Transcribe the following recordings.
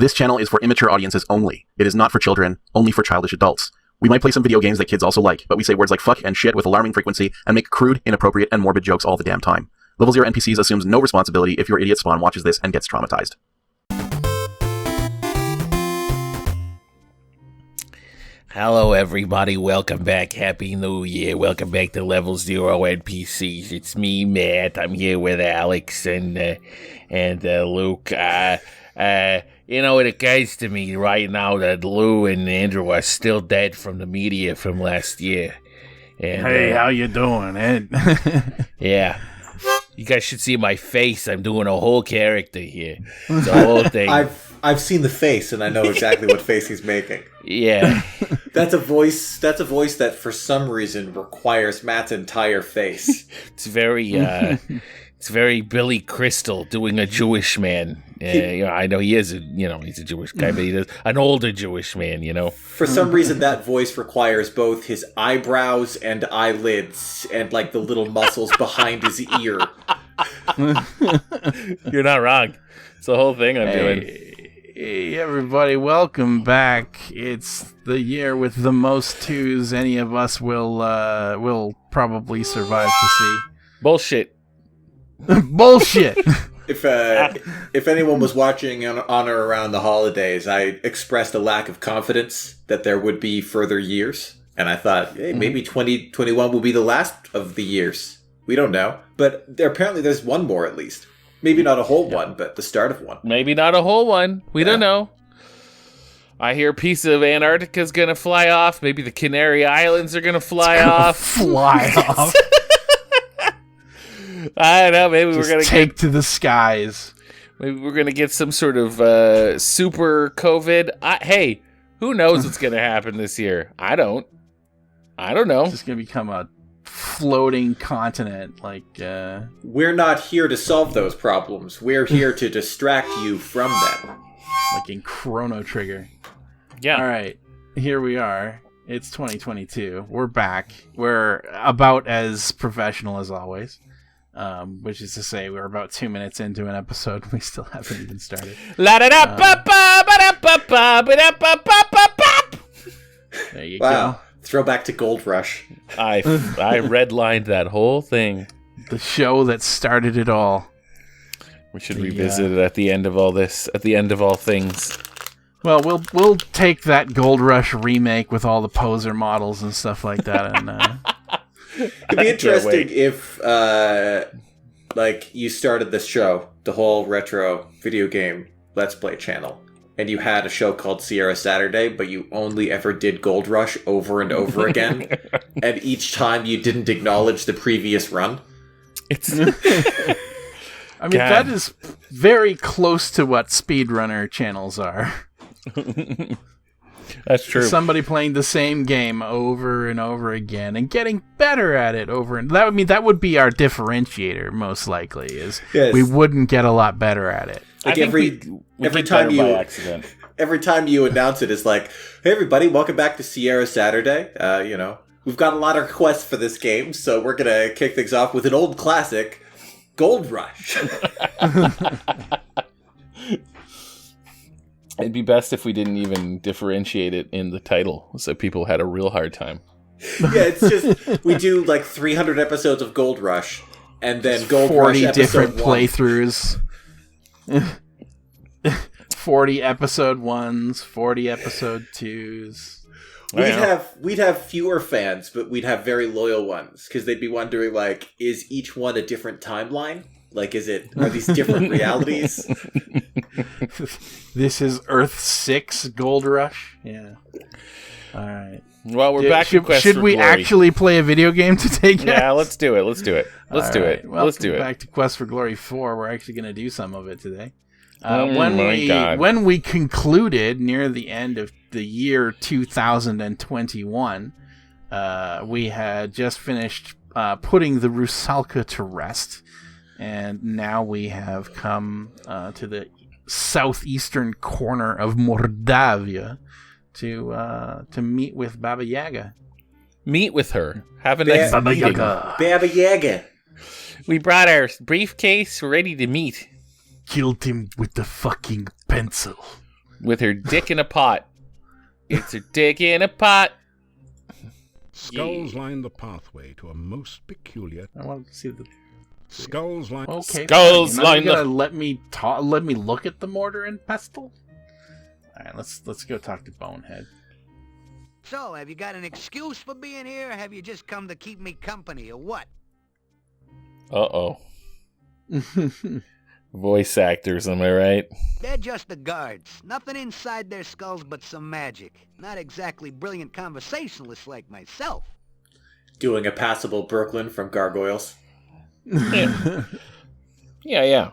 This channel is for immature audiences only. It is not for children, only for childish adults. We might play some video games that kids also like, but we say words like fuck and shit with alarming frequency and make crude, inappropriate, and morbid jokes all the damn time. Level 0 NPCs assumes no responsibility if your idiot spawn watches this and gets traumatized. Hello everybody, welcome back, Happy New Year, welcome back to Level 0 NPCs. It's me, Matt, I'm here with Alex and Luke. It occurs to me right now that Lou and Andrew are still dead from the media from last year. And, hey, how you doing, Ed? Yeah. You guys should see my face. I'm doing a whole character here. The whole thing. I've seen the face, and I know exactly what face he's making. Yeah. That's a voice that for some reason requires Matt's entire face. It's very Billy Crystal doing a Jewish man. I know he's a Jewish guy, but he does an older Jewish man, For some reason, that voice requires both his eyebrows and eyelids and, like, the little muscles behind his ear. You're not wrong. It's the whole thing I'm doing. Hey, everybody, welcome back. It's the year with the most twos any of us will probably survive to see. Bullshit. Bullshit. If anyone was watching on or around the holidays, I expressed a lack of confidence that there would be further years. And I thought, hey, maybe 2021 will be the last of the years. We don't know. But apparently there's one more at least. Maybe not a whole one, but the start of one. Maybe not a whole one. We don't know. I hear a piece of Antarctica's going to fly off. Maybe the Canary Islands are going to fly off. Fly off. I don't know. Maybe Just we're going to take to the skies. Maybe we're going to get some sort of super COVID. Hey, who knows what's going to happen this year? I don't know. It's just going to become a floating continent. We're not here to solve those problems. We're here to distract you from them. Like in Chrono Trigger. Yeah. All right. Here we are. It's 2022. We're back. We're about as professional as always. Which is to say, we're about 2 minutes into an episode. We still haven't even started. There you go. Throwback to Gold Rush. I redlined that whole thing. The show that started it all. We should revisit it at the end of all this. At the end of all things. Well, we'll take that Gold Rush remake with all the poser models and stuff like that, and. It'd be interesting if, you started this show, the whole retro video game Let's Play channel, and you had a show called Sierra Saturday, but you only ever did Gold Rush over and over again, and each time you didn't acknowledge the previous run. I mean, that is very close to what speedrunner channels are. That's true. Somebody playing the same game over and over again and getting better at it that would be our differentiator, most likely, is we wouldn't get a lot better at it. Like every time you announce it, it's like, hey everybody, welcome back to Sierra Saturday. We've got a lot of requests for this game, so we're gonna kick things off with an old classic, Gold Rush. It'd be best if we didn't even differentiate it in the title, so people had a real hard time. Yeah, it's just, we do like 300 episodes of Gold Rush, and then Gold 40 Rush different episode 1. playthroughs. 40 episode 1s, 40 episode 2s. We'd have fewer fans, but we'd have very loyal ones, because they'd be wondering, like, is each one a different timeline? Like, are these different realities? This is Earth 6 Gold Rush? Yeah. Alright. Well, we're back to Quest Should for we Glory. Actually play a video game to take it? Yeah, let's do it. Well, back to Quest for Glory 4. We're actually going to do some of it today. When we concluded near the end of the year 2021, we had just finished putting the Rusalka to rest. And now we have come to the southeastern corner of Mordavia to meet with Baba Yaga. Meet with her. Have a nice Baba meeting. Yaga. Baba Yaga. We brought our briefcase ready to meet. Killed him with the fucking pencil. with her dick in a pot. It's her dick in a pot. Skulls line the pathway to a most peculiar. I want to see the skulls line. Okay, skulls line. You gotta let me talk. Let me look at the mortar and pestle. All right, let's go talk to Bonehead. So, have you got an excuse for being here, or have you just come to keep me company, or what? Uh-oh. Voice actors, am I right? They're just the guards. Nothing inside their skulls but some magic. Not exactly brilliant conversationalists like myself. Doing a passable Brooklyn from Gargoyles. Yeah.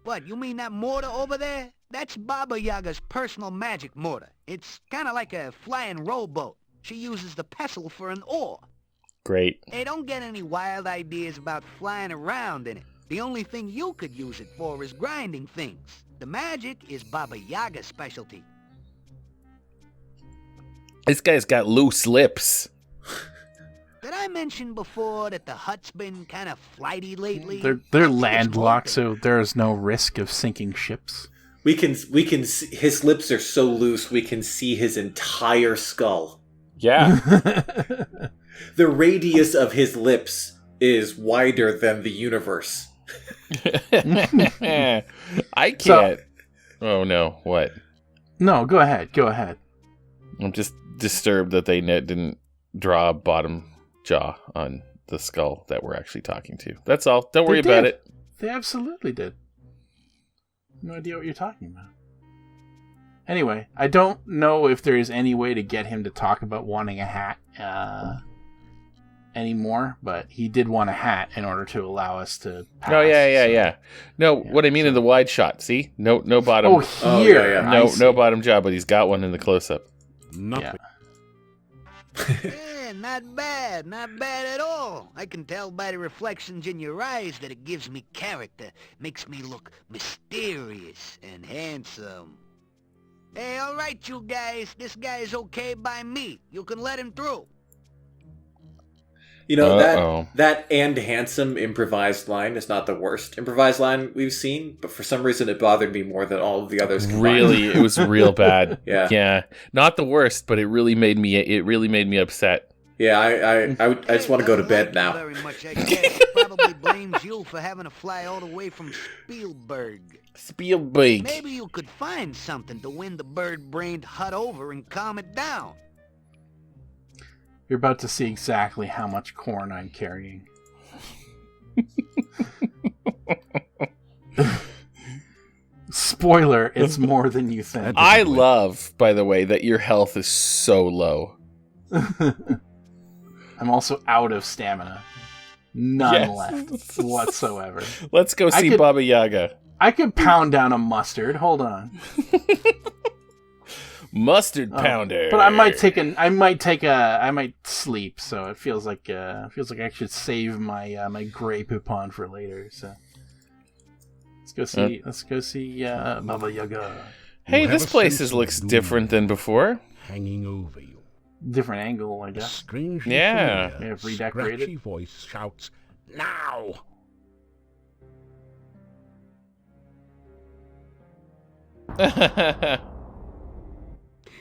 What, you mean that mortar over there? That's Baba Yaga's personal magic mortar. It's kind of like a flying rowboat. She uses the pestle for an oar. Great. Hey, don't get any wild ideas about flying around in it. The only thing you could use it for is grinding things. The magic is Baba Yaga's specialty. This guy's got loose lips. Did I mention before that the hut's been kind of flighty lately? They're landlocked, so there is no risk of sinking ships. We can see, his lips are so loose we can see his entire skull. Yeah. The radius of his lips is wider than the universe. I can't. Oh no, what? No, go ahead. I'm just disturbed that they didn't draw a bottom jaw on the skull that we're actually talking to. That's all. Don't worry about it. They absolutely did. No idea what you're talking about. Anyway, I don't know if there is any way to get him to talk about wanting a hat anymore, but he did want a hat in order to allow us to pass. Oh, yeah. No, what I mean in the wide shot, see? No bottom. Oh, here. Yeah. No bottom jaw, but he's got one in the close-up. Nothing. Yeah, not bad at all. I can tell by the reflections in your eyes that it gives me character, makes me look mysterious and handsome. Hey, all right, you guys, this guy is okay by me. You can let him through. You know, that and handsome improvised line is not the worst improvised line we've seen, but for some reason it bothered me more than all of the others combined. Really, it was real bad. Yeah. Not the worst, but it really made me upset. Yeah, I just want to go to bed now. Very much, I guess. Probably blames you for having to fly all the way from Spielburg. Spielburg. Maybe you could find something to win the bird-brained hut over and calm it down. You're about to see exactly how much corn I'm carrying. Spoiler, it's more than you think. I love, by the way, that your health is so low. I'm also out of stamina. None left whatsoever. Let's go see Baba Yaga. I could pound down a mustard. Hold on. Mustard pounder. But I might sleep, so it feels like I should save my my Grey Poupon for later. So let's go see Baba Yaga. Hey, this place looks different than before. Hanging over you. Different angle, I guess. Strangely Yeah. familiar, They have redecorated. scratchy voice shouts, "Now!"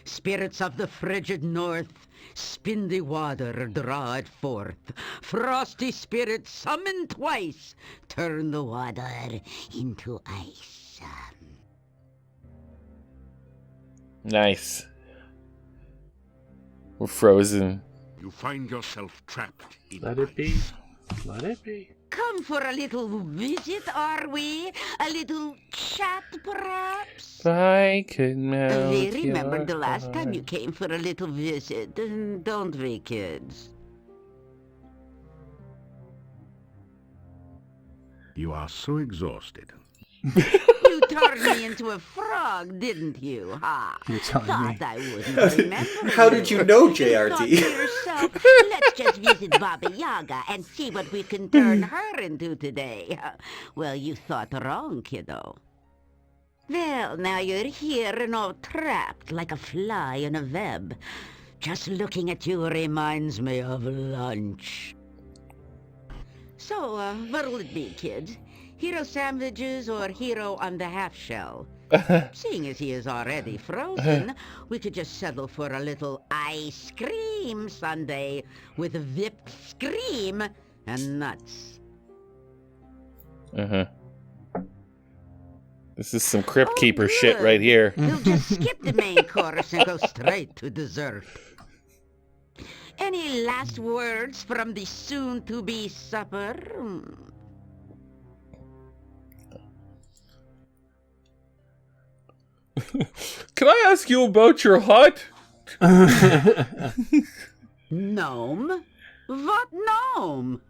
Spirits of the frigid north, spin the water, draw it forth. Frosty spirits, summon twice, turn the water into ice. Nice. We're frozen. You find yourself trapped in Let it be. ice. Let it be. Come for a little visit, are we? A little chat, perhaps? I could melt We remember your the last time heart. you came for a little visit, don't we, kids? You are so exhausted. You turned me into a frog, didn't you? Ha! You're telling me. Thought I wouldn't remember How did you know, Thought to JRT? yourself, let's just visit Baba Yaga and see what we can turn her into today. Well, you thought wrong, kiddo. Well, now you're here and all trapped like a fly in a web. Just looking at you reminds me of lunch. So, what'll it be, kids? Hero sandwiches or hero on the half shell? Seeing as he is already frozen, we could just settle for a little ice cream sundae with whipped cream and nuts. This is some Crypt Keeper shit right here. We'll just skip the main course and go straight to dessert. Any last words from the soon-to-be supper? Can I ask you about your hut? Gnome? What gnome?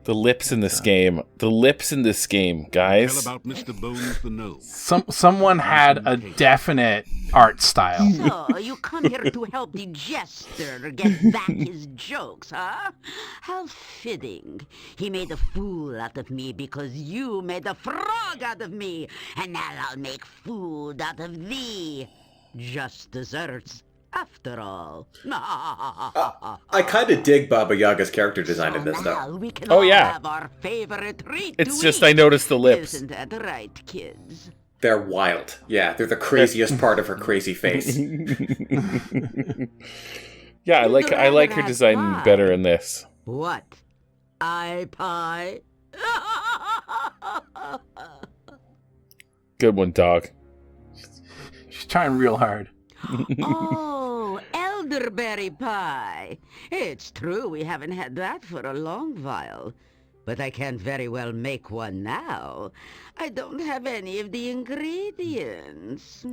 The lips in this game. The lips in this game, guys. Tell about Mr. Bones the Gnome. Someone had a definite art style. So, you come here to help the jester get back his jokes, huh? How fitting. He made a fool out of me because you made a frog out of me. And now I'll make food out of thee. Just desserts, after all. I kind of dig Baba Yaga's character design in this, though. We can Oh, all yeah. have our favorite treat It's to just eat. I noticed the lips. Isn't that right, kids? They're wild. Yeah, they're the craziest part of her crazy face. Yeah, I like her design better in this. What? Eye pie? Good one, dog. She's trying real hard. Oh, elderberry pie. It's true we haven't had that for a long while. But I can't very well make one now. I don't have any of the ingredients.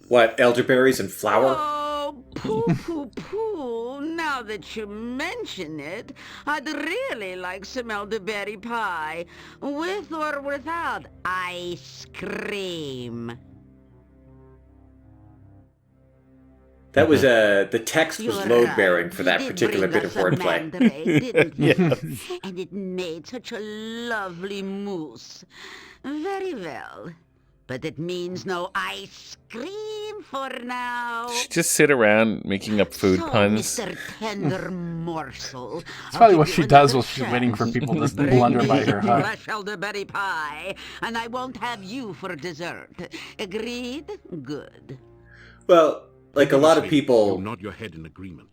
What, elderberries and flour? Oh, poo. Now that you mention it, I'd really like some elderberry pie. With or without ice cream. That was, the text was You're load-bearing right. for that He did particular bring bit of us a wordplay. mandrake, didn't he? Yeah. And it made such a lovely mousse. Very well. But it means no ice cream for now. She just sit around making up food So, puns. Mr. Tender Morsel. That's probably what she does while she's waiting for people to blunder by her hut. Fresh elderberry pie, and I won't have you for dessert. Agreed? Good. Well, like a lot of You'll people, nod your head in agreement.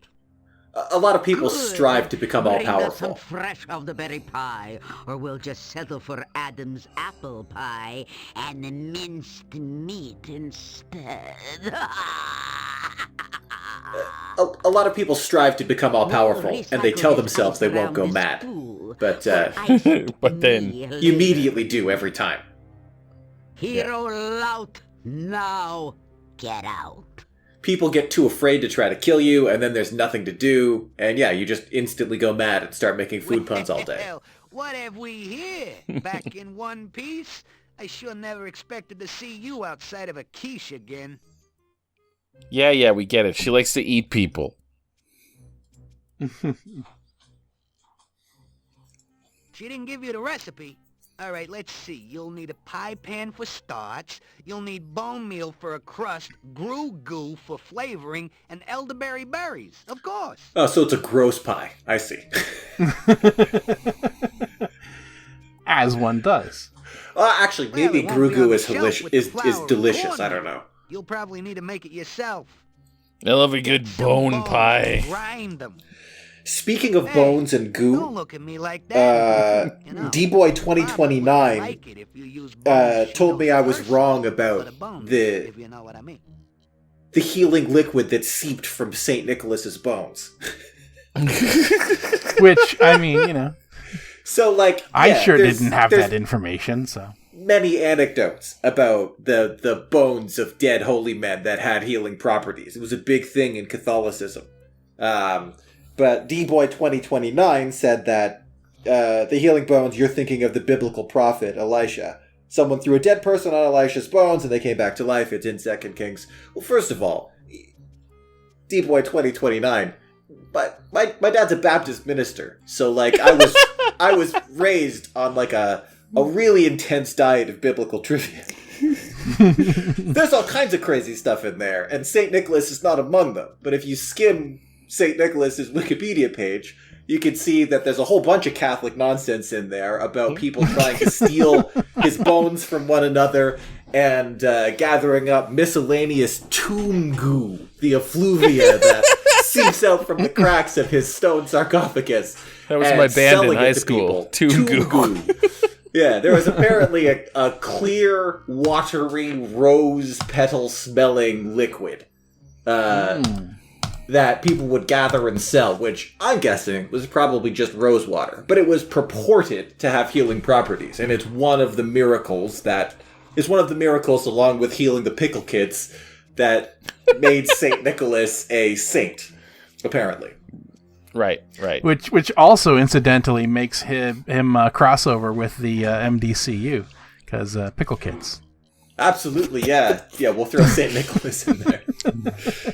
a lot of people Good. strive to become Bring us some all-powerful. fresh elderberry pie, or we'll just settle for Adam's apple pie and the minced meat instead. A lot of people strive to become all-powerful, and they tell themselves they won't go mad. But, But then- you immediately do every time. Hero lout, now get out. People get too afraid to try to kill you, and then there's nothing to do, and yeah, you just instantly go mad and start making food puns all day. Well, what have we here? Back in one piece? I sure never expected to see you outside of a quiche again. Yeah, we get it. She likes to eat people. She didn't give you the recipe. All right, let's see. You'll need a pie pan for starch. You'll need bone meal for a crust, grue goo for flavoring, and elderberry berries, of course. Oh, so it's a gross pie. I see. As one does. Actually, maybe Well, it won't be grue on goo the is, shelf with is the flour and delicious. corn I don't in it. know. You'll probably need to make it yourself. I love a good Some bone bones, pie. Grind them. Speaking of Hey, bones and Don't goo, look at me like that. You know, D-Boy Bob would 2029 like it if you use bones she told me knows I was first, wrong but about a bone, the if you know what I mean. the healing liquid that seeped from St. Nicholas's bones. Which, I mean, you know, So, like, I yeah, sure there's- didn't have there's that information, so. many anecdotes about the bones of dead holy men that had healing properties. It was a big thing in Catholicism. But D-Boy 2029 said that the healing bones, you're thinking of the biblical prophet Elisha. Someone threw a dead person on Elisha's bones and they came back to life. It's in 2 Kings. Well, first of all, D-Boy 2029, but my dad's a Baptist minister, so like I was raised on like a really intense diet of biblical trivia. There's all kinds of crazy stuff in there, and St. Nicholas is not among them. But if you skim St. Nicholas's Wikipedia page, you can see that there's a whole bunch of Catholic nonsense in there about people trying to steal his bones from one another and gathering up miscellaneous tomb goo, the effluvia that seeps out from the cracks of his stone sarcophagus. That was my band in high school. Tomb goo. Yeah, there was apparently a clear, watery, rose petal smelling liquid that people would gather and sell, which I'm guessing was probably just rose water. But it was purported to have healing properties, and it's one of the miracles along with healing the pickle kids that made St. Nicholas a saint, apparently. Right. Which also incidentally makes him crossover with the MDCU, because pickle kids. Absolutely, yeah. Yeah, we'll throw St. Nicholas in there.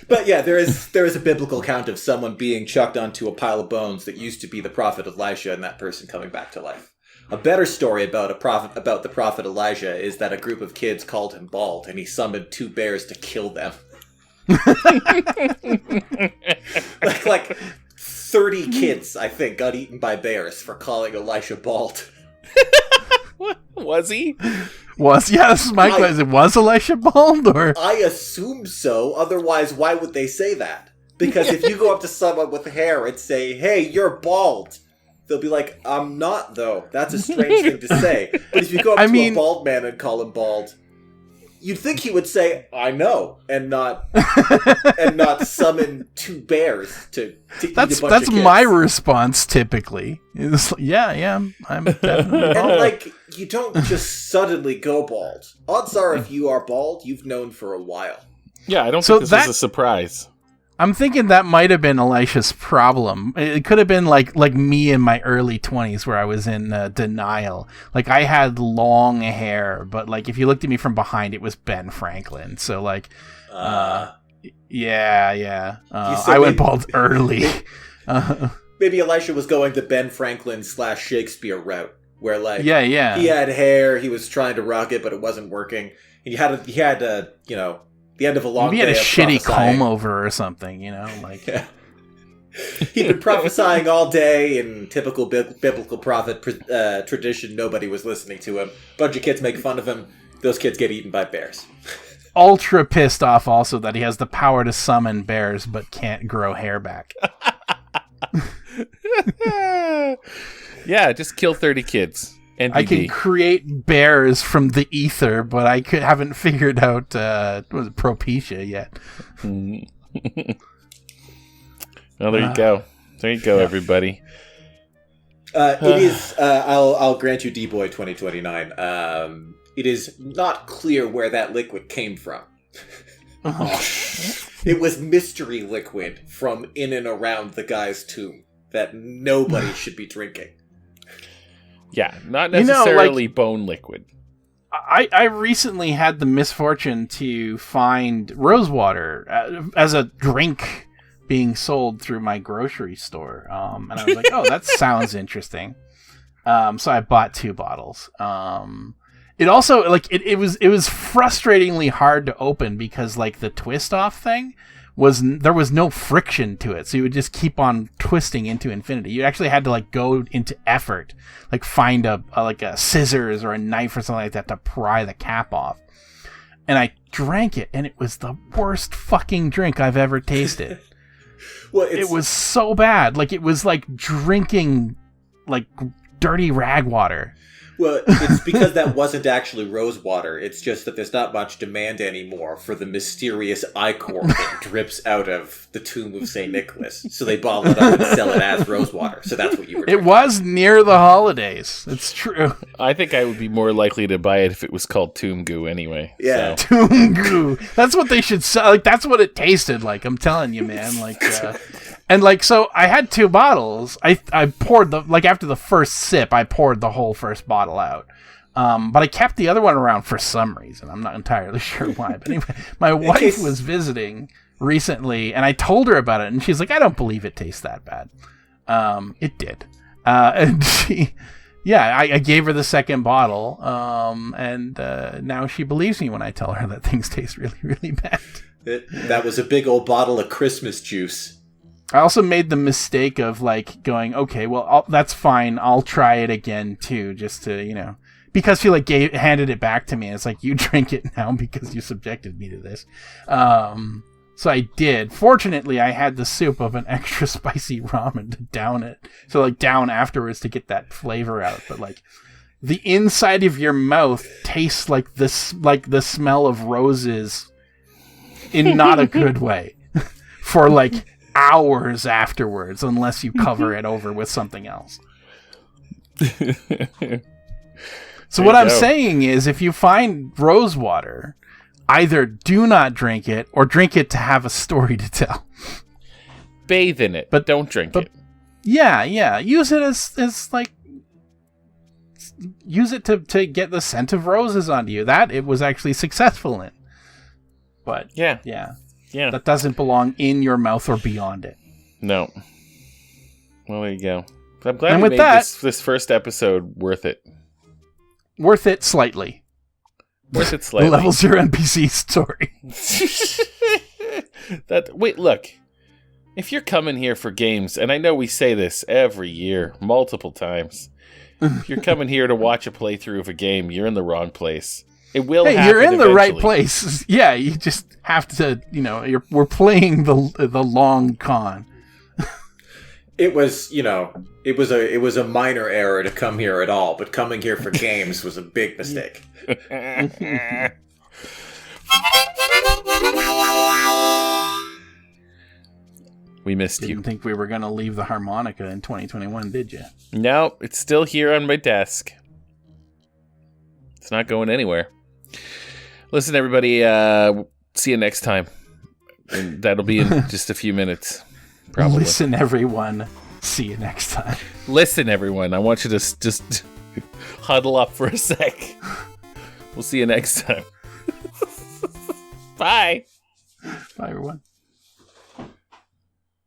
But yeah, there is a biblical account of someone being chucked onto a pile of bones that used to be the prophet Elisha, and that person coming back to life. A better story about the prophet Elijah is that a group of kids called him bald, and he summoned 2 bears to kill them. like 30 kids, I think, got eaten by bears for calling Elisha bald. Was he? This is my question. Was Elisha bald, or? I assume so. Otherwise, why would they say that? Because if you go up to someone with hair and say, "Hey, you're bald," they'll be like, "I'm not, though." That's a strange thing to say. But if you go up to a bald man and call him bald, you'd think he would say, "I know," and not summon 2 bears to eat a bunch of kids. That's my response typically. It's like, yeah, I'm definitely bald. And like, you don't just suddenly go bald. Odds are, if you are bald, you've known for a while. Yeah, I don't think this was a surprise. I'm thinking that might have been Elisha's problem. It could have been like me in my early 20s where I was in denial. Like, I had long hair, but like if you looked at me from behind, it was Ben Franklin. So like, yeah. I went bald early. Maybe Elisha was going the Ben Franklin / Shakespeare route, where like, yeah, he had hair, he was trying to rock it, but it wasn't working. He had the end of a long day. Maybe he had a shitty comb over or something, like. Yeah. He'd been prophesying all day in typical biblical prophet tradition. Nobody was listening to him. Bunch of kids make fun of him. Those kids get eaten by bears. Ultra pissed off also that he has the power to summon bears but can't grow hair back. Yeah, just kill 30 kids. NPD. I can create bears from the ether, but I haven't figured out Propecia yet. Well, there you go. There you go, everybody. It is. I'll grant you, D-Boy 2029. It is not clear where that liquid came from. It was mystery liquid from in and around the guy's tomb that nobody should be drinking. Yeah, not necessarily bone liquid. I recently had the misfortune to find rosewater as a drink being sold through my grocery store. And I was like, oh, that sounds interesting. So I bought 2 bottles. It also, like, it was frustratingly hard to open because, like, the twist off thing there was no friction to it, so you would just keep on twisting into infinity. You actually had to like go into effort, like find a scissors or a knife or something like that to pry the cap off. And I drank it, and it was the worst fucking drink I've ever tasted. Well, it was so bad. Like, it was like drinking like dirty rag water. Well, it's because that wasn't actually rose water. It's just that there's not much demand anymore for the mysterious ichor that drips out of the tomb of St. Nicholas. So they bottle it up and sell it as rose water. So that's what you were drinking. It was near the holidays. It's true. I think I would be more likely to buy it if it was called tomb goo anyway. Yeah. So. Tomb goo. That's what they should sell. Like, that's what it tasted like. I'm telling you, man. Like, and like, so I had 2 bottles. I poured after the first sip, I poured the whole first bottle out. But I kept the other one around for some reason. I'm not entirely sure why. But anyway, my wife was visiting recently, and I told her about it, and she's like, I don't believe it tastes that bad. It did. And I gave her the second bottle, and now she believes me when I tell her that things taste really, really bad. That was a big old bottle of Christmas juice. I also made the mistake of like going, okay, well, that's fine. I'll try it again too, just to, because he like handed it back to me. It's like, you drink it now because you subjected me to this. So I did. Fortunately, I had the soup of an extra spicy ramen to down it. So like down afterwards to get that flavor out. But like the inside of your mouth tastes like this, like the smell of roses in not a good way for like hours afterwards, unless you cover it over with something else. So what I'm saying is, if you find rose water, either do not drink it or drink it to have a story to tell. Bathe in it, but don't drink it. Yeah. Use it as like, use it to get the scent of roses onto you. That it was actually successful in. But yeah. That doesn't belong in your mouth or beyond it. No. Well, there you go. I'm glad we made this first episode worth it. Worth it slightly. Worth it slightly. The Level 0 NPC story. Wait, look. If you're coming here for games, and I know we say this every year, multiple times, if you're coming here to watch a playthrough of a game, you're in the wrong place. It will happen you're in eventually. the right place. Yeah, you just have to, we're playing the long con. It was, it was a minor error to come here at all, but coming here for games was a big mistake. We missed you. Didn't think we were going to leave the harmonica in 2021, did you? No, it's still here on my desk. It's not going anywhere. Listen, everybody, see you next time. And that'll be in just a few minutes, probably. Listen, everyone. See you next time. Listen, everyone. I want you to just huddle up for a sec. We'll see you next time. Bye. Bye, everyone.